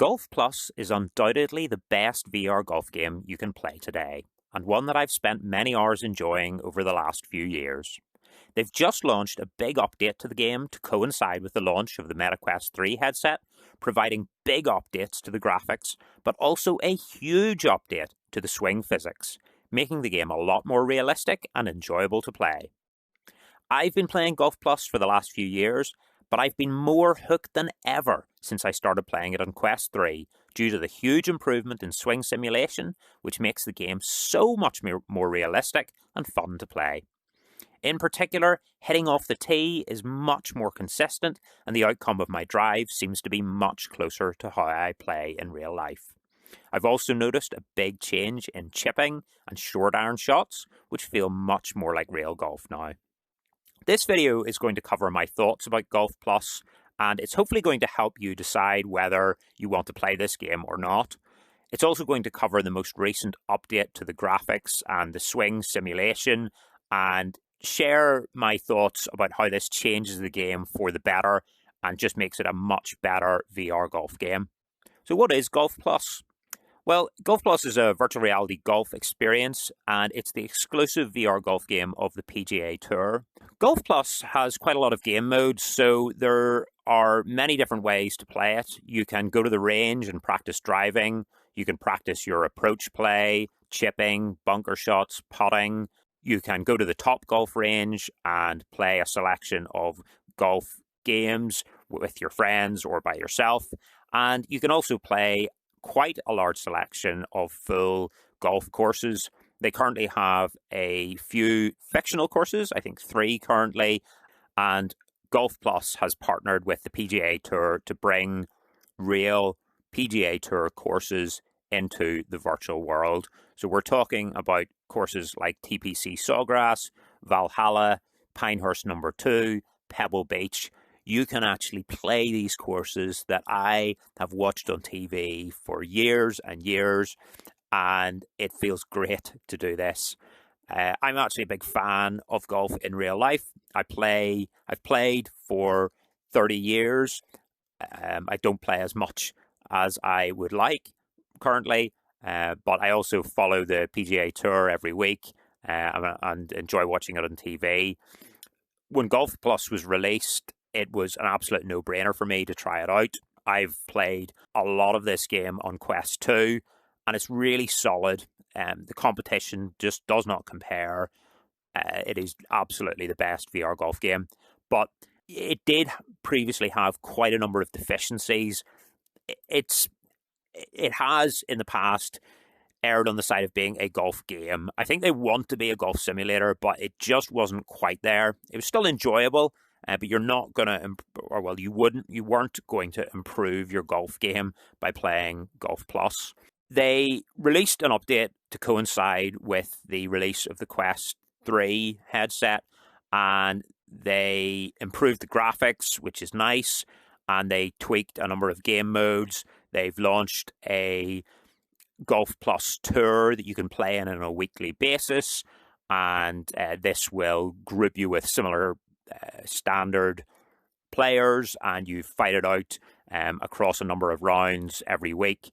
Golf Plus is undoubtedly the best VR golf game you can play today, and one that I've spent many hours enjoying over the last few years. They've just launched a big update to the game to coincide with the launch of the MetaQuest 3 headset, providing big updates to the graphics, but also a huge update to the swing physics, making the game a lot more realistic and enjoyable to play. I've been playing Golf Plus for the last few years, but I've been more hooked than ever since I started playing it on Quest 3 due to the huge improvement in swing simulation, which makes the game so much more realistic and fun to play. In particular, hitting off the tee is much more consistent, and the outcome of my drive seems to be much closer to how I play in real life. I've also noticed a big change in chipping and short iron shots, which feel much more like real golf now. This video is going to cover my thoughts about Golf Plus, and it's hopefully going to help you decide whether you want to play this game or not. It's also going to cover the most recent update to the graphics and the swing simulation, and share my thoughts about how this changes the game for the better and just makes it a much better VR golf game. So what is Golf Plus? Well, Golf Plus is a virtual reality golf experience, and it's the exclusive VR golf game of the PGA Tour. Golf Plus has quite a lot of game modes, so there are many different ways to play it. You can go to the range and practice driving. You can practice your approach play, chipping, bunker shots, putting. You can go to the Top Golf range and play a selection of golf games with your friends or by yourself. And you can also play quite a large selection of full golf courses. They currently have a few fictional courses, I think 3 currently, and Golf Plus has partnered with the PGA Tour to bring real PGA Tour courses into the virtual world. So we're talking about courses like TPC Sawgrass, Valhalla, Pinehurst Number 2, Pebble Beach. You can actually play these courses that I have watched on TV for years and years, and it feels great to do this. I'm actually a big fan of golf in real life. I've played for 30 years. I don't play as much as I would like currently, but I also follow the PGA Tour every week and enjoy watching it on TV. When Golf Plus was released, it was an absolute no-brainer for me to try it out. I've played a lot of this game on Quest 2, and it's really solid. The competition just does not compare. It is absolutely the best VR golf game, but it did previously have quite a number of deficiencies. It has, in the past, erred on the side of being a golf game. I think they want to be a golf simulator, but it just wasn't quite there. It was still enjoyable, but you're not going to, you weren't going to improve your golf game by playing Golf Plus. They released an update to coincide with the release of the Quest 3 headset, and they improved the graphics, which is nice, and they tweaked a number of game modes. They've launched a Golf Plus Tour that you can play in on a weekly basis, and this will group you with similar standard players, and you fight it out across a number of rounds every week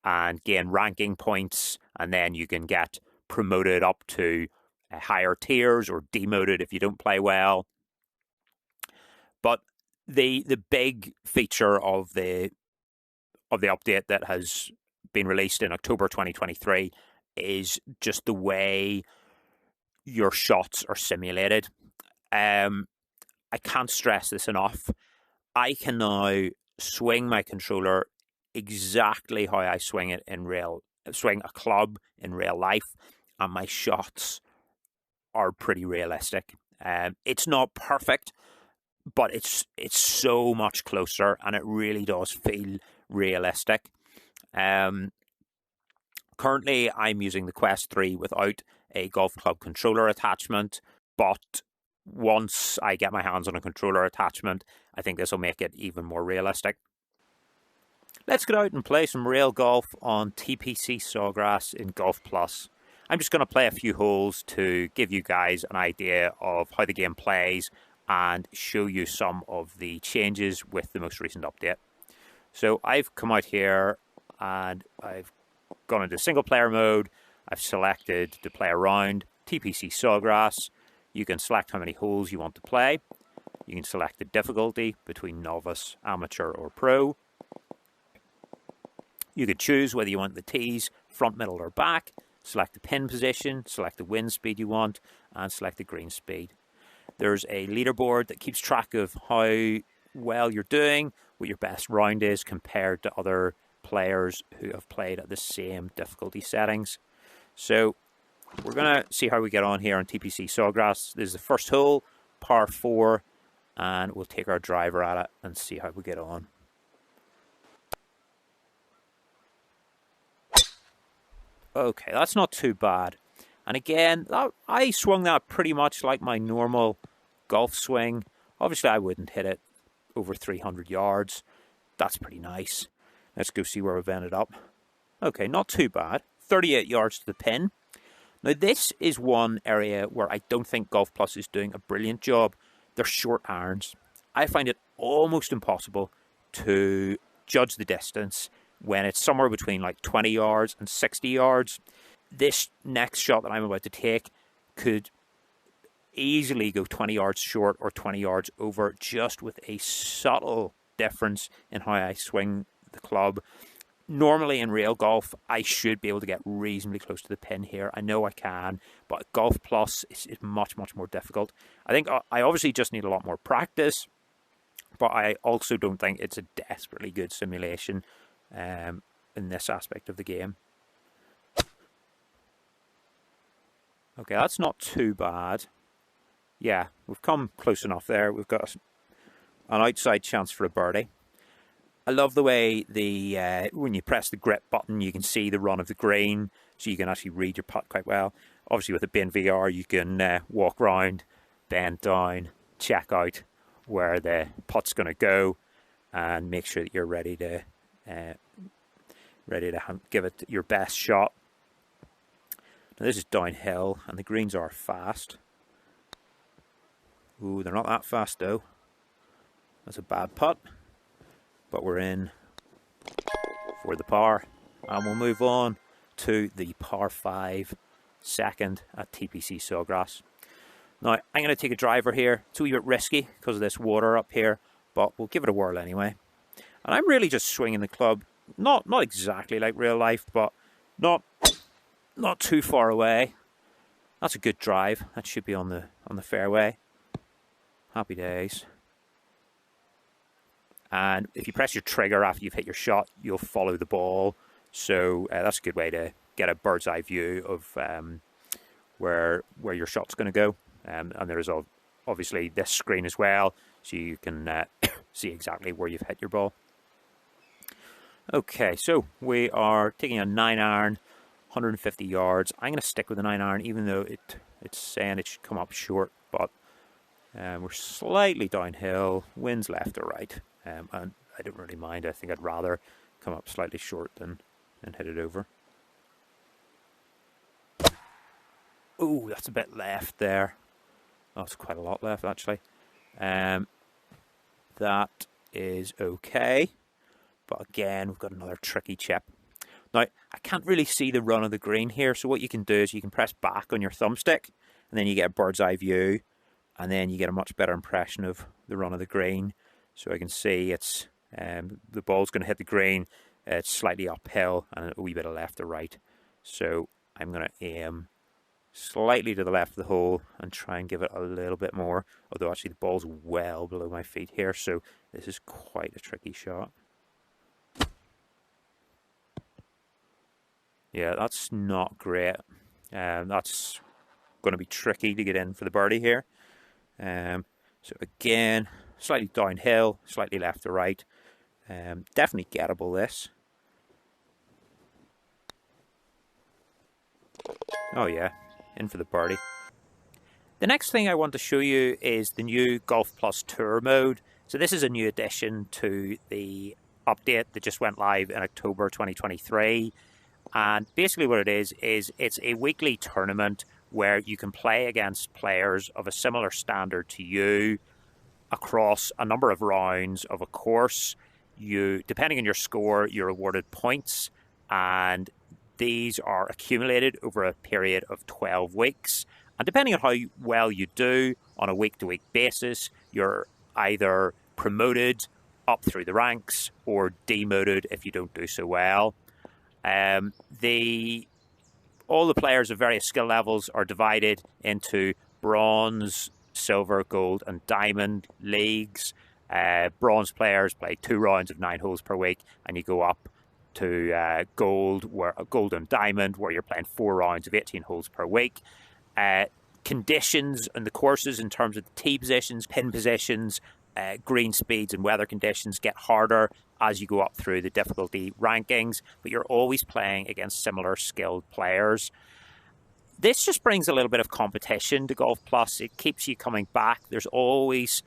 and gain ranking points, and then you can get promoted up to higher tiers or demoted if you don't play well. But the big feature of the update that has been released in October 2023 is just the way your shots are simulated. I can't stress this enough. I can now swing my controller exactly how I swing a club in real life, and my shots are pretty realistic. It's not perfect, but it's so much closer, and it really does feel realistic. Currently, I'm using the Quest 3 without a golf club controller attachment, but once I get my hands on a controller attachment, I think this will make it even more realistic. Let's get out and play some real golf on TPC Sawgrass in Golf Plus. I'm just going to play a few holes to give you guys an idea of how the game plays and show you some of the changes with the most recent update. So I've come out here and I've gone into single player mode. I've selected to play a round, TPC Sawgrass. You can select how many holes you want to play. You can select the difficulty between novice, amateur or pro. You could choose whether you want the tees front, middle or back. Select the pin position, select the wind speed you want, and select the green speed. There's a leaderboard that keeps track of how well you're doing, what your best round is compared to other players who have played at the same difficulty settings. So we're going to see how we get on here on TPC Sawgrass. This is the first hole, par 4, and we'll take our driver at it and see how we get on. Okay, that's not too bad. And again, I swung that pretty much like my normal golf swing. Obviously, I wouldn't hit it over 300 yards. That's pretty nice. Let's go see where we've ended up. Okay, not too bad. 38 yards to the pin. Now, this is one area where I don't think Golf Plus is doing a brilliant job. They're short irons. I find it almost impossible to judge the distance when it's somewhere between like 20 yards and 60 yards. This next shot that I'm about to take could easily go 20 yards short or 20 yards over, just with a subtle difference in how I swing the club. Normally in real golf, I should be able to get reasonably close to the pin here. I know I can, but Golf Plus is much, much more difficult. I think I obviously just need a lot more practice, but I also don't think it's a desperately good simulation in this aspect of the game. Okay, that's not too bad. Yeah, we've come close enough there. We've got an outside chance for a birdie. I love the way when you press the grip button, you can see the run of the green, so you can actually read your putt quite well. Obviously, with the bin VR, you can walk around, bend down, check out where the putt's going to go, and make sure that you're ready to give it your best shot. Now, this is downhill, and the greens are fast. Ooh, they're not that fast though. That's a bad putt. But we're in for the par, and we'll move on to the par 5 second at TPC Sawgrass. Now, I'm going to take a driver here. It's a wee bit risky because of this water up here, but we'll give it a whirl anyway. And I'm really just swinging the club, not exactly like real life, but not too far away. That's a good drive. That should be on the fairway. Happy days. And if you press your trigger after you've hit your shot, you'll follow the ball. So that's a good way to get a bird's eye view of where your shot's going to go. And there's obviously this screen as well, so you can see exactly where you've hit your ball. Okay, so we are taking a 9-iron, 150 yards. I'm going to stick with the 9-iron, even though it's saying it should come up short. But we're slightly downhill, winds left or right. And I don't really mind. I think I'd rather come up slightly short than hit it over. Oh, that's a bit left there. Oh, it's quite a lot left, actually. That is okay. But again, we've got another tricky chip. Now, I can't really see the run of the green here. So what you can do is you can press back on your thumbstick, and then you get a bird's eye view. And then you get a much better impression of the run of the green. So I can see it's the ball's going to hit the green. It's slightly uphill and a wee bit of left or right. So I'm going to aim slightly to the left of the hole and try and give it a little bit more. Although actually the ball's well below my feet here. So this is quite a tricky shot. Yeah, that's not great. That's going to be tricky to get in for the birdie here. So again, slightly downhill, slightly left to right. Definitely gettable, this. Oh yeah, in for the birdie. The next thing I want to show you is the new Golf Plus Tour mode. So this is a new addition to the update that just went live in October 2023. And basically what it is it's a weekly tournament where you can play against players of a similar standard to you across a number of rounds of a course. depending on your score, you're awarded points, and these are accumulated over a period of 12 weeks. And depending on how well you do on a week-to-week basis, you're either promoted up through the ranks or demoted if you don't do so well. All the players of various skill levels are divided into bronze, silver, gold, and diamond leagues. Bronze players play 2 rounds of 9 holes per week, and you go up to gold and diamond, where you're playing 4 rounds of 18 holes per week. Conditions and the courses in terms of the tee positions, pin positions, green speeds and weather conditions get harder as you go up through the difficulty rankings, but you're always playing against similar skilled players. This just brings a little bit of competition to Golf Plus. It keeps you coming back. There's always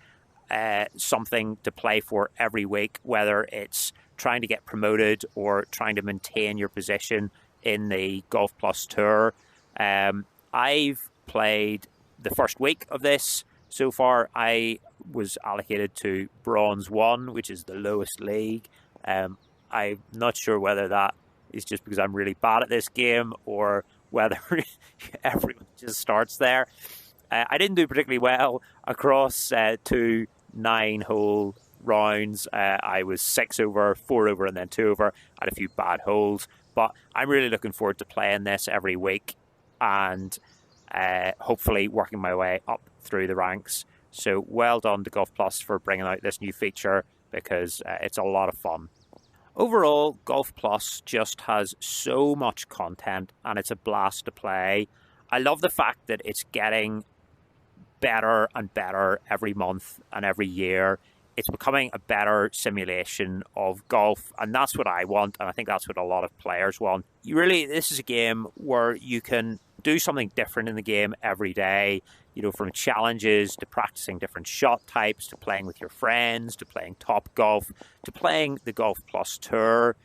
something to play for every week, whether it's trying to get promoted or trying to maintain your position in the Golf Plus Tour. I've played the first week of this. So far, I was allocated to Bronze 1, which is the lowest league. I'm not sure whether that is just because I'm really bad at this game or whether everyone just starts there. I didn't do particularly well across 2 9-hole rounds. I was 6 over, 4 over, and then 2 over. I had a few bad holes, but I'm really looking forward to playing this every week and hopefully working my way up through the ranks. So well done to Golf Plus for bringing out this new feature, because it's a lot of fun. Overall, Golf Plus just has so much content and it's a blast to play. I love the fact that it's getting better and better every month and every year. It's becoming a better simulation of golf, and that's what I want, and I think that's what a lot of players want. This is a game where you can do something different in the game every day, from challenges to practicing different shot types, to playing with your friends, to playing top golf, to playing the Golf Plus Tour.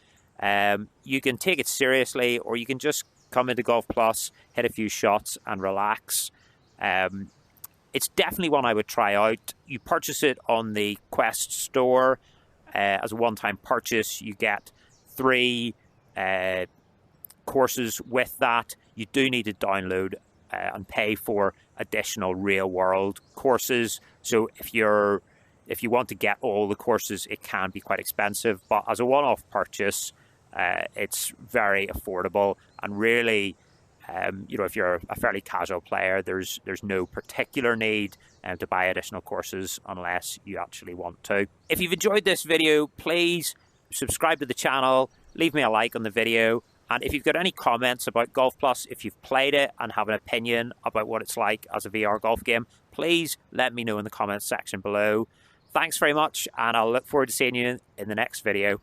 You can take it seriously, or you can just come into Golf Plus, hit a few shots and relax. It's definitely one I would try out. You purchase it on the Quest store as a one-time purchase. You get 3 courses with that. You do need to download and pay for additional real-world courses. So if you want to get all the courses, it can be quite expensive. But as a one-off purchase, it's very affordable, and really, if you're a fairly casual player, there's no particular need to buy additional courses unless you actually want to. If you've enjoyed this video, please subscribe to the channel, leave me a like on the video, and if you've got any comments about Golf Plus, if you've played it and have an opinion about what it's like as a VR golf game, please let me know in the comments section below. Thanks very much, and I'll look forward to seeing you in the next video.